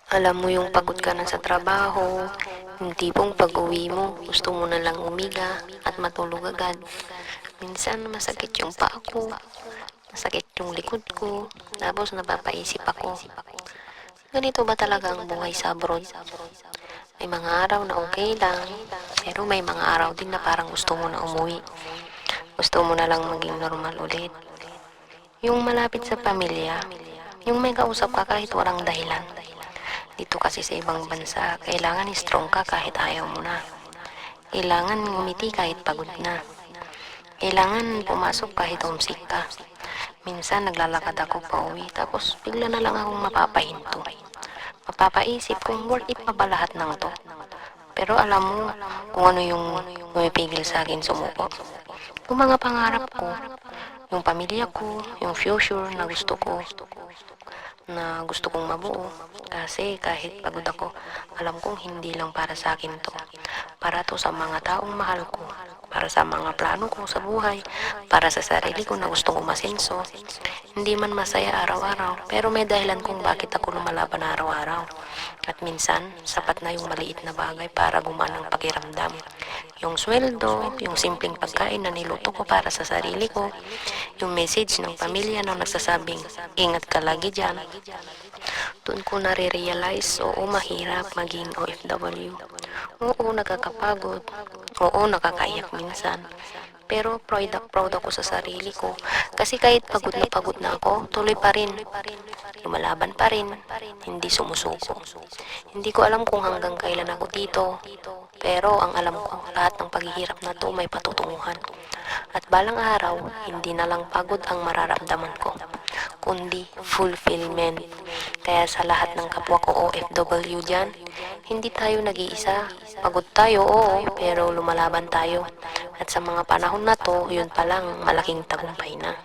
Alam mo yung pagod ka na sa trabaho, yung tipong pag-uwi mo, gusto mo na lang umiga at matulog agad. Minsan masakit yung paa ko, masakit yung likod ko, tapos napapaisip ako. Ganito ba talaga ang buhay sa abroad? May mga araw na okay lang, pero may mga araw din na parang gusto mo na umuwi. Gusto mo na lang maging normal ulit. Yung malapit sa pamilya, yung may kausap ka kahit walang dahilan. Dito kasi sa ibang bansa, kailangan strong ka kahit ayaw mo na. Kailangan ngumiti kahit pagod na. Kailangan pumasok kahit homesick ka. Minsan naglalakad ako pa uwi, tapos bigla na lang akong mapapahinto. Mapapaisip kung worth it pa ba lahat ng to. Pero alam mo kung ano yung pumipigil sa akin sumuko? Yung mga pangarap ko, yung pamilya ko, yung future na gusto kong mabuo. Kasi kahit pagod ako, alam kong hindi lang para sa akin to. Para to sa mga taong mahal ko, para sa mga plano ko sa buhay, para sa sarili ko na gusto kong masenso. Hindi man masaya araw-araw, pero may dahilan kung bakit ako lumalaban araw-araw. At minsan, sapat na yung maliit na bagay para gumana ang pakiramdam. Yung sweldo, yung simpleng pagkain na niluto ko para sa sarili ko, yung message ng pamilya na nagsasabing, ingat ka lagi dyan. Doon ko nare-realize, oo, mahirap maging OFW. Oo, nakakapagod. Oo, nakakaiyak minsan. Pero proud ako sa sarili ko. Kasi kahit pagod na ako, tuloy pa rin. Lumalaban pa rin. Hindi sumusuko. Hindi ko alam kung hanggang kailan ako dito. Pero ang alam ko, lahat ng paghihirap na to may patutunguhan. At balang araw, hindi na lang pagod ang mararamdaman ko, kundi fulfillment. Kaya sa lahat ng kapwa ko OFW dyan, hindi tayo nag-iisa. Pagod tayo, oo, pero lumalaban tayo. At sa mga panahon na to, yun palang malaking tagumpay na.